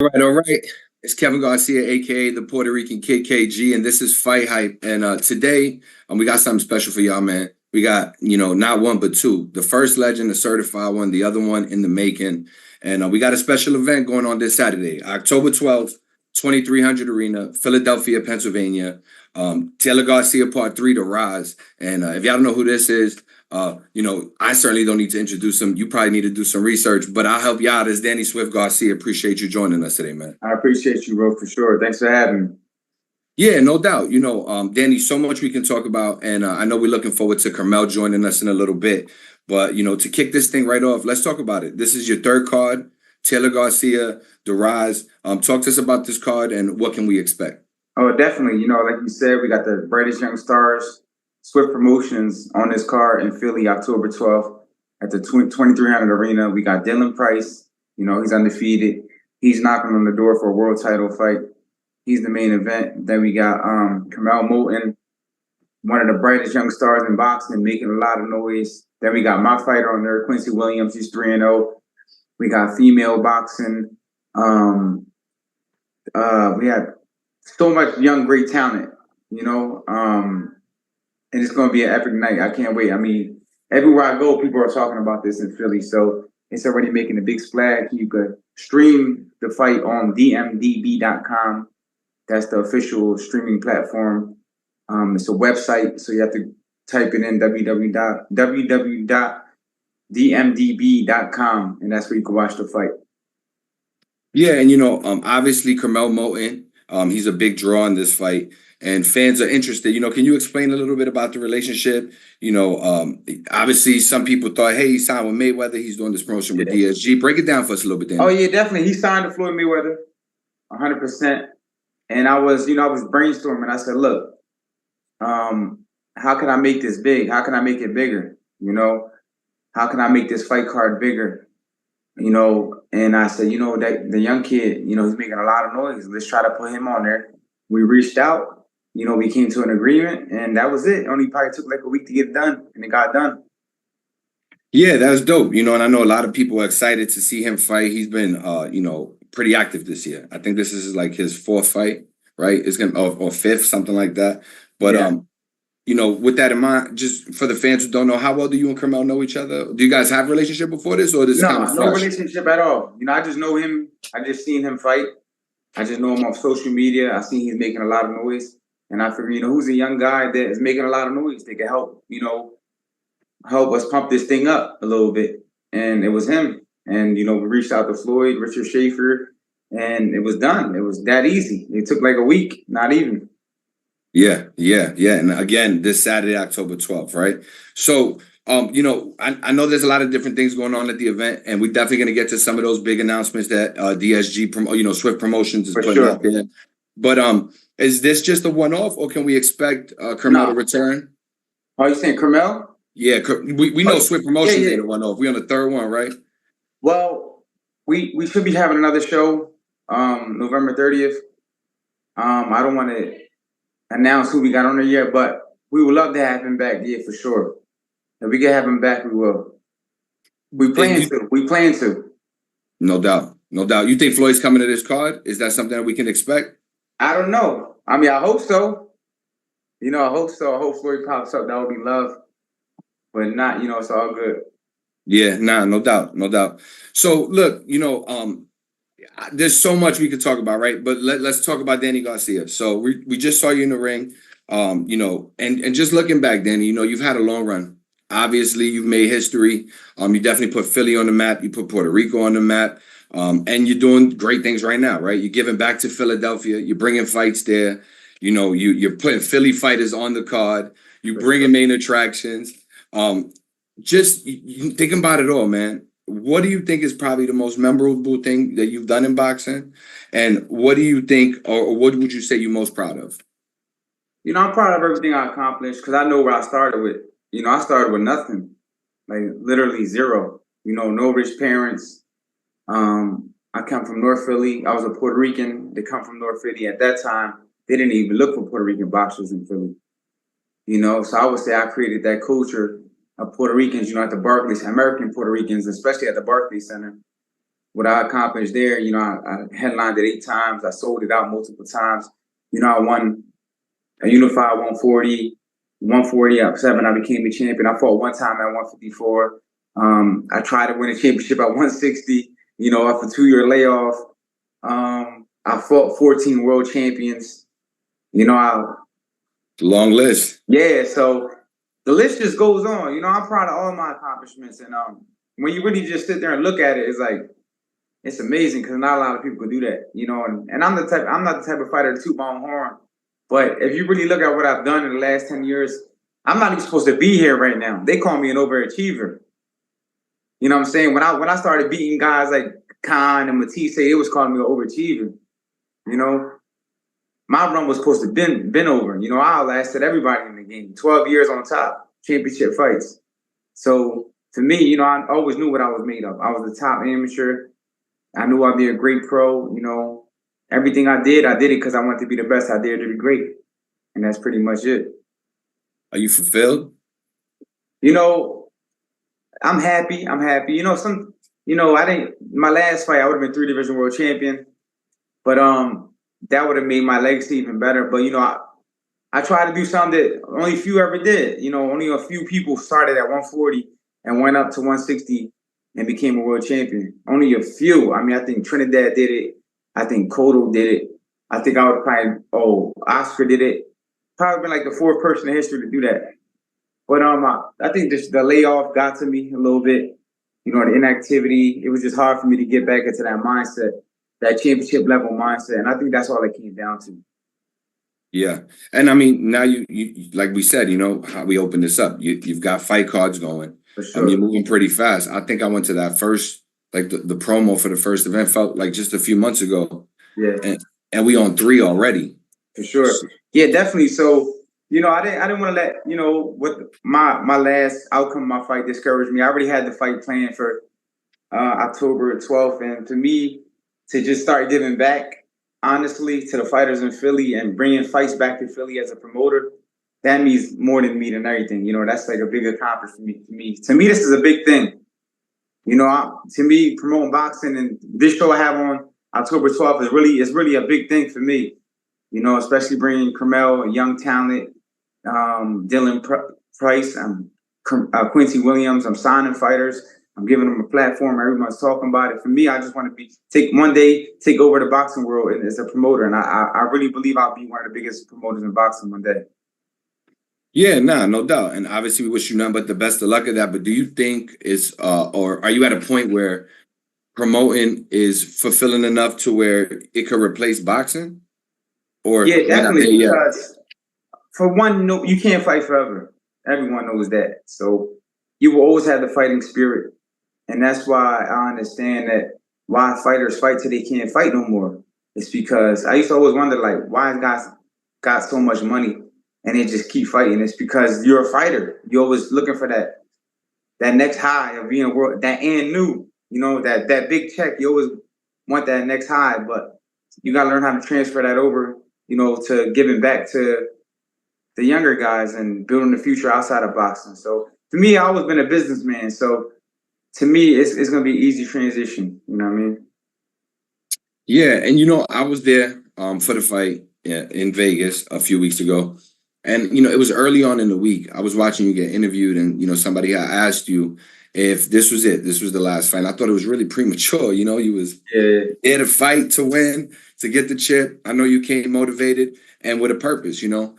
All right. It's Kevin Garcia, aka the Puerto Rican Kid KG, and this is Fight Hype. And today, we got something special for y'all, man. We got, not one but two. The first legend, the certified one, the other one in the making. And we got a special event going on this Saturday, October 12th, 2300 Arena, Philadelphia, Pennsylvania. Taylor Garcia Part 3, The Rise. And if y'all don't know who this is, I certainly don't need to introduce him. You probably need to do some research, but I'll help you out. As Danny Swift Garcia. Appreciate you joining us today, man. I appreciate you, bro, for sure. Thanks for having me. Yeah, no doubt. Danny, so much we can talk about, and I know we're looking forward to Curmel joining us in a little bit. But to kick this thing right off, let's talk about it. This is your third card, Taylor Garcia, The Rise. Talk to us about this card and what can we expect? Oh, definitely. Like you said, we got the brightest young stars, Swift Promotions on this card in Philly, October 12th at the 2300 Arena. We got Dylan Price. He's undefeated. He's knocking on the door for a world title fight. He's the main event. Then we got Curmel Moton, one of the brightest young stars in boxing, making a lot of noise. Then we got my fighter on there, Quincy Williams. He's 3-0. We got female boxing. We had so much young, great talent, and it's going to be an epic night. I can't wait. I mean, everywhere I go, people are talking about this in Philly, so it's already making a big splash. You could stream the fight on dmdb.com. That's the official streaming platform. It's a website, so you have to type it in www.dmdb.com, and that's where you can watch the fight. Yeah, and obviously Curmel Moton, he's a big draw in this fight, and fans are interested. Can you explain a little bit about the relationship? Obviously some people thought, hey, he signed with Mayweather. He's doing this promotion with DSG. Break it down for us a little bit, Danny. Oh yeah, definitely. He signed to Floyd Mayweather, 100%. And I was brainstorming. I said, look, how can I make this big? How can I make it bigger? How can I make this fight card bigger? And I said, that the young kid, he's making a lot of noise. Let's try to put him on there. We reached out, we came to an agreement, and that was it. Only probably took like a week to get it done, and it got done. Yeah, that's dope. And I know a lot of people are excited to see him fight. He's been, pretty active this year. I think this is like his fourth fight, right? It's gonna or fifth, something like that. But with that in mind, just for the fans who don't know, how well do you and Curmel know each other? Do you guys have a relationship before this, or this kind of no relationship at all? I just know him. I just seen him fight. I just know him off social media. I seen he's making a lot of noise, and I figured, who's a young guy that is making a lot of noise? They can help, help us pump this thing up a little bit. And it was him. And we reached out to Floyd, Richard Schaefer, and it was done. It was that easy. It took like a week, not even. Yeah. And again, this Saturday, October 12th, right? So, I know there's a lot of different things going on at the event, and we're definitely going to get to some of those big announcements that DSG, Swift Promotions is putting out there. But is this just a one-off, or can we expect Curmel to return? Oh, you saying Curmel? Yeah, we know Swift Promotions ain't a one-off. We're on the third one, right? Well, we should be having another show November 30th. I don't want to announce who we got on there yet, but we would love to have him back, for sure. If we can have him back, we will. We plan to. No doubt. You think Floyd's coming to this card? Is that something that we can expect? I don't know. I mean, I hope so. I hope so. I hope Floyd pops up. That would be love. But not, it's all good. Yeah, no doubt. So look, there's so much we could talk about, right? But let's talk about Danny Garcia. So we just saw you in the ring, and just looking back, Danny, you've had a long run. Obviously, you've made history. You definitely put Philly on the map. You put Puerto Rico on the map, and you're doing great things right now, right? You're giving back to Philadelphia. You're bringing fights there. You're putting Philly fighters on the card. You're bringing main attractions. Just thinking about it all, man. What do you think is probably the most memorable thing that you've done in boxing? And what do you think, or what would you say you're most proud of? I'm proud of everything I accomplished because I know where I started with. I started with nothing, like literally zero. No rich parents. I come from North Philly. I was a Puerto Rican. They come from North Philly. At that time, they didn't even look for Puerto Rican boxers in Philly. So I would say I created that culture of Puerto Ricans, at the Barclays, American Puerto Ricans, especially at the Barclays Center, what I accomplished there. You know, I headlined it 8 times. I sold it out multiple times. You know, I won a unified 140, 140 up 7. I became a champion. I fought one time at 154. I tried to win a championship at 160. You know, after a 2-year layoff. I fought 14 world champions. You know, Long list. yeah, so the list just goes on. You know, I'm proud of all my accomplishments. And when you really just sit there and look at it, it's like, it's amazing because not a lot of people can do that. You know, and I'm not the type of fighter to toot my own horn. But if you really look at what I've done in the last 10 years, I'm not even supposed to be here right now. They call me an overachiever. You know what I'm saying? When I started beating guys like Khan and Matisse, it was calling me an overachiever. You know, my run was supposed to been over. You know, I outlasted everybody in the game. 12 years on top, championship fights. So to me, you know, I always knew what I was made of. I was the top amateur. I knew I'd be a great pro. You know, everything I did it because I wanted to be the best. I dared to be great, and that's pretty much it. Are you fulfilled? You know, I'm happy. You know, I didn't. My last fight, I would have been 3-division world champion, but that would have made my legacy even better. But you know, I tried to do something that only a few ever did. You know, only a few people started at 140 and went up to 160 and became a world champion. Only a few. I mean, I think Trinidad did it. I think Cotto did it. I think I would probably, Oscar did it. Probably been like the 4th person in history to do that. But I think just the layoff got to me a little bit. You know, the inactivity. It was just hard for me to get back into that mindset, that championship level mindset. And I think that's all it came down to. Yeah. And I mean, now you like we said, you know, how we opened this up. You've got fight cards going. For sure. You're moving pretty fast. I think I went to that first, like the promo for the first event felt like just a few months ago. Yeah. And we on 3 already. For sure. Yeah, definitely. So, you know, I didn't want to let, you know, what my last outcome of my fight discouraged me. I already had the fight planned for October 12th. And to me, to just start giving back, honestly, to the fighters in Philly and bringing fights back to Philly as a promoter, that means more than me than everything. You know, that's like a big accomplishment for me. To me, this is a big thing. You know, to me, promoting boxing and this show I have on October 12th is really a big thing for me. You know, especially bringing Curmel, a young talent, Dylan Price, Quincy Williams. I'm signing fighters. I'm giving them a platform. Everyone's talking about it. For me, I just want to take over the boxing world as a promoter. And I really believe I'll be one of the biggest promoters in boxing one day. Yeah, nah, no doubt. And obviously we wish you nothing but the best of luck at that. But do you think or are you at a point where promoting is fulfilling enough to where it could replace boxing? Or yeah, definitely. Because for one, no, you can't fight forever. Everyone knows that. So you will always have the fighting spirit. And that's why I understand that why fighters fight till they can't fight no more. It's because I used to always wonder, like, why guys got so much money and they just keep fighting. It's because you're a fighter. You're always looking for that next high of being a world, that and new, you know, that big check. You always want that next high, but you got to learn how to transfer that over, you know, to giving back to the younger guys and building the future outside of boxing. So for me, I've always been a businessman. So to me, it's going to be an easy transition. You know what I mean? Yeah. And, you know, I was there for the fight in Vegas a few weeks ago. And, you know, it was early on in the week. I was watching you get interviewed and, you know, somebody had asked you if this was it. This was the last fight. And I thought it was really premature. You know, you was there to fight, to win, to get the chip. I know you came motivated and with a purpose, you know.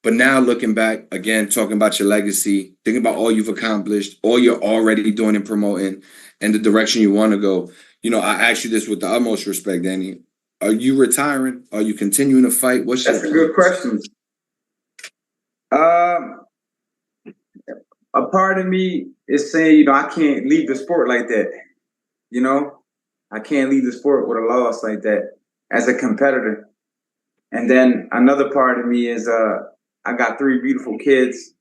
But now looking back, again, talking about your legacy, thinking about all you've accomplished, all you're already doing and promoting and the direction you want to go. You know, I ask you this with the utmost respect, Danny. Are you retiring? Are you continuing to fight? That's a good question. A part of me is saying, you know, I can't leave the sport like that. You know, I can't leave the sport with a loss like that as a competitor. And then another part of me is I got 3 beautiful kids.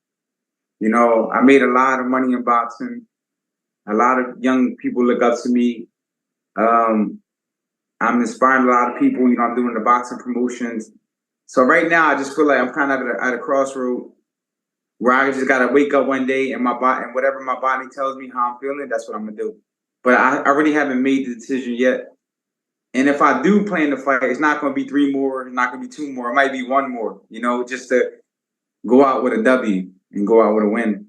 You know, I made a lot of money in boxing. A lot of young people look up to me. I'm inspiring a lot of people. You know, I'm doing the boxing promotions. So right now, I just feel like I'm kind of at a crossroad where I just gotta wake up one day and my body and whatever my body tells me how I'm feeling, that's what I'm gonna do. but I really haven't made the decision yet. And if I do plan to fight, it's not going to be 3 more, it's not going to be 2 more. It might be 1 more, you know, just to go out with a W and go out with a win.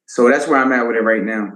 So that's where I'm at with it right now.